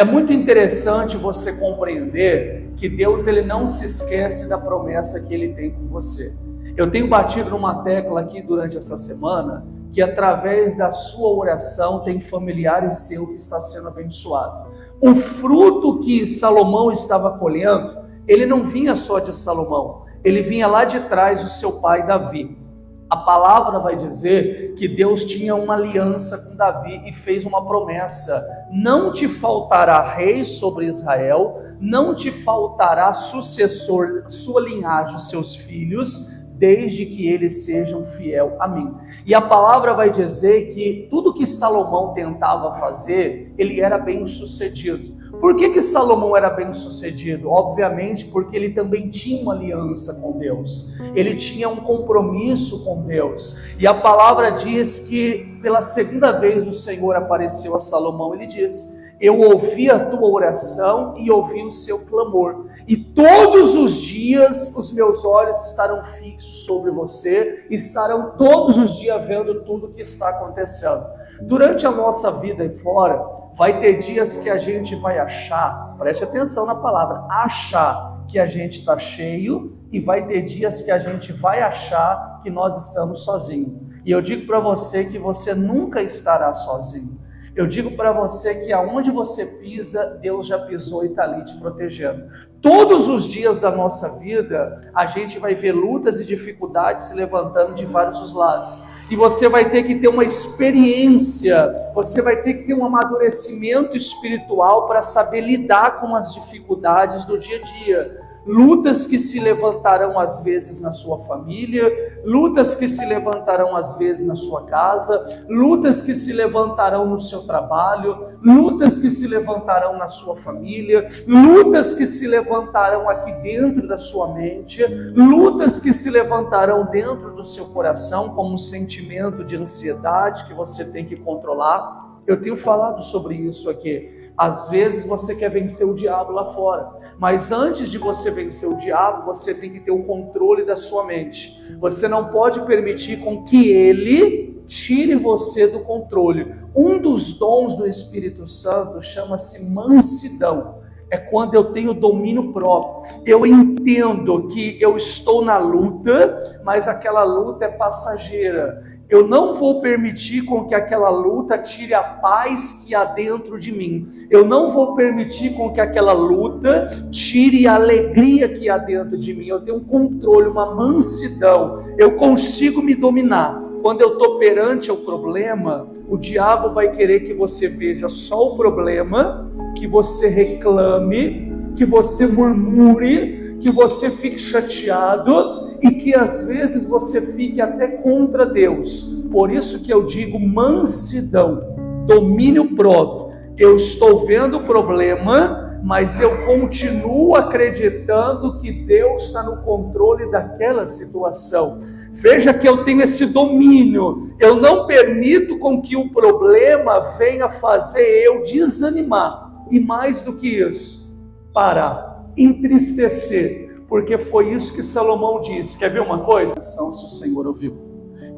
É muito interessante você compreender que Deus ele não se esquece da promessa que Ele tem com você. Eu tenho batido numa tecla aqui durante essa semana, que através da sua oração tem familiares seu que está sendo abençoado. O fruto que Salomão estava colhendo, ele não vinha só de Salomão, ele vinha lá de trás do seu pai Davi. A palavra vai dizer que Deus tinha uma aliança com Davi e fez uma promessa: não te faltará rei sobre Israel, não te faltará sucessor, sua linhagem, seus filhos, desde que eles sejam fiel a mim. E a palavra vai dizer que tudo que Salomão tentava fazer, ele era bem sucedido. Por que Salomão era bem sucedido? Obviamente porque ele também tinha uma aliança com Deus, ele tinha um compromisso com Deus. E a palavra diz que pela segunda vez o Senhor apareceu a Salomão, ele diz: eu ouvi a tua oração e ouvi o seu clamor, e todos os dias os meus olhos estarão fixos sobre você, estarão todos os dias vendo tudo o que está acontecendo. Durante a nossa vida aí fora, vai ter dias que a gente vai achar, preste atenção na palavra, achar que a gente está cheio, e vai ter dias que a gente vai achar que nós estamos sozinhos. E eu digo para você que você nunca estará sozinho. Eu digo para você que aonde você pisa, Deus já pisou e está ali te protegendo. Todos os dias da nossa vida, a gente vai ver lutas e dificuldades se levantando de vários os lados. E você vai ter que ter uma experiência, você vai ter que ter um amadurecimento espiritual para saber lidar com as dificuldades do dia a dia. Lutas que se levantarão às vezes na sua família, lutas que se levantarão às vezes na sua casa, lutas que se levantarão no seu trabalho, lutas que se levantarão na sua família, lutas que se levantarão aqui dentro da sua mente, lutas que se levantarão dentro do seu coração como um sentimento de ansiedade que você tem que controlar. Eu tenho falado sobre isso aqui. Às vezes você quer vencer o diabo lá fora, mas antes de você vencer o diabo, você tem que ter o controle da sua mente. Você não pode permitir com que ele tire você do controle. Um dos dons do Espírito Santo chama-se mansidão. É quando eu tenho domínio próprio. Eu entendo que eu estou na luta, mas aquela luta é passageira. Eu não vou permitir com que aquela luta tire a paz que há dentro de mim. Eu não vou permitir com que aquela luta tire a alegria que há dentro de mim. Eu tenho um controle, uma mansidão. Eu consigo me dominar. Quando eu estou perante o problema, o diabo vai querer que você veja só o problema, que você reclame, que você murmure, que você fique chateado, e que às vezes você fique até contra Deus. Por isso que eu digo mansidão, domínio próprio. Eu estou vendo o problema, mas eu continuo acreditando que Deus está no controle daquela situação. Veja que eu tenho esse domínio. Eu não permito com que o problema venha fazer eu desanimar. E mais do que isso, parar, entristecer. Porque foi isso que Salomão disse. Quer ver uma coisa? Se o Senhor ouviu.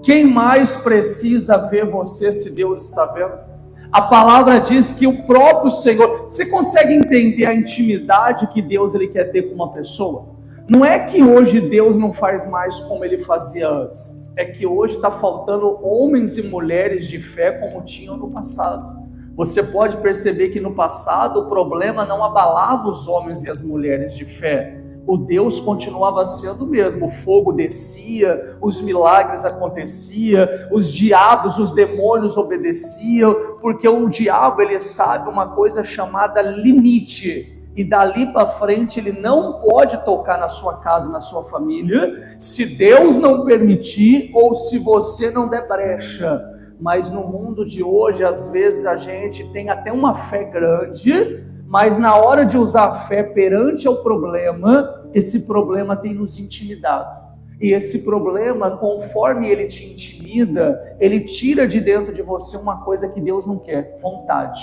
Quem mais precisa ver você se Deus está vendo? A palavra diz que o próprio Senhor... Você consegue entender a intimidade que Deus ele quer ter com uma pessoa? Não é que hoje Deus não faz mais como ele fazia antes. É que hoje está faltando homens e mulheres de fé como tinham no passado. Você pode perceber que no passado o problema não abalava os homens e as mulheres de fé. O Deus continuava sendo o mesmo, o fogo descia, os milagres aconteciam, os diabos, os demônios obedeciam, porque o diabo ele sabe uma coisa chamada limite, e dali para frente ele não pode tocar na sua casa, na sua família, se Deus não permitir ou se você não der brecha. Mas no mundo de hoje, às vezes a gente tem até uma fé grande, mas na hora de usar a fé perante ao problema, esse problema tem nos intimidado. E esse problema, conforme ele te intimida, ele tira de dentro de você uma coisa que Deus não quer, vontade.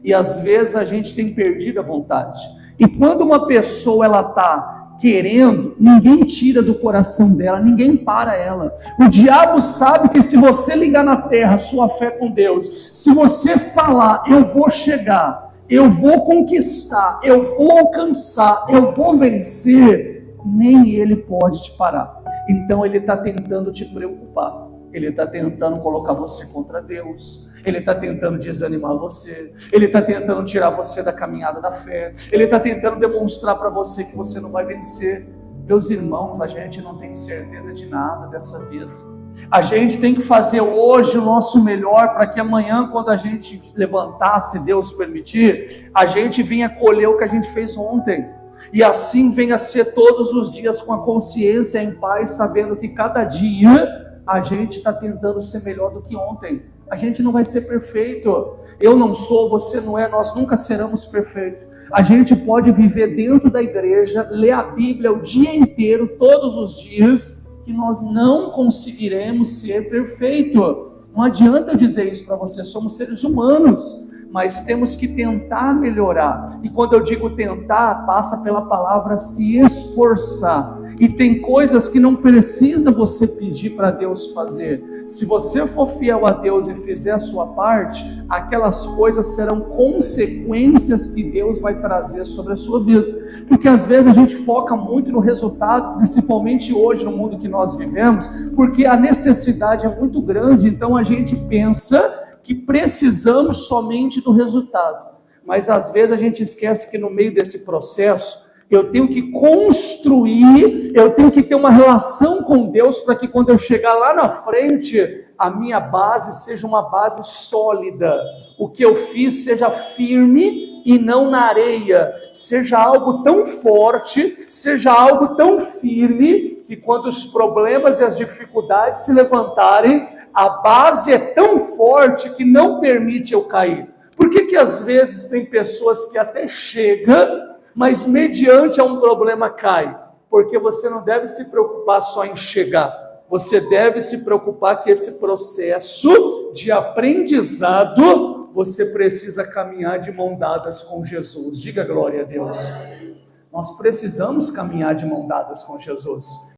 E às vezes a gente tem perdido a vontade. E quando uma pessoa ela está querendo, ninguém tira do coração dela, ninguém para ela. O diabo sabe que se você ligar na terra, sua fé com Deus, se você falar, eu vou chegar, eu vou conquistar, eu vou alcançar, eu vou vencer, nem ele pode te parar. Então ele está tentando te preocupar, ele está tentando colocar você contra Deus, ele está tentando desanimar você, ele está tentando tirar você da caminhada da fé, ele está tentando demonstrar para você que você não vai vencer. Meus irmãos, a gente não tem certeza de nada dessa vida. A gente tem que fazer hoje o nosso melhor para que amanhã, quando a gente levantar, se Deus permitir, a gente venha colher o que a gente fez ontem. E assim venha ser todos os dias com a consciência em paz, sabendo que cada dia a gente está tentando ser melhor do que ontem. A gente não vai ser perfeito. Eu não sou, você não é, nós nunca seremos perfeitos. A gente pode viver dentro da igreja, ler a Bíblia o dia inteiro, todos os dias, que nós não conseguiremos ser perfeito. Não adianta eu dizer isso para você, somos seres humanos, mas temos que tentar melhorar. E quando eu digo tentar, passa pela palavra se esforçar. E tem coisas que não precisa você pedir para Deus fazer. Se você for fiel a Deus e fizer a sua parte, aquelas coisas serão consequências que Deus vai trazer sobre a sua vida. Porque às vezes a gente foca muito no resultado, principalmente hoje no mundo que nós vivemos, porque a necessidade é muito grande, então a gente pensa que precisamos somente do resultado. Mas às vezes a gente esquece que no meio desse processo, eu tenho que construir, eu tenho que ter uma relação com Deus para que quando eu chegar lá na frente, a minha base seja uma base sólida. O que eu fiz seja firme e não na areia. Seja algo tão forte, seja algo tão firme, que quando os problemas e as dificuldades se levantarem, a base é tão forte que não permite eu cair. Por que às vezes tem pessoas que até chegam, mas mediante a um problema cai? Porque você não deve se preocupar só em chegar, você deve se preocupar que esse processo de aprendizado, você precisa caminhar de mão dadas com Jesus. Diga glória a Deus. Nós precisamos caminhar de mão dadas com Jesus.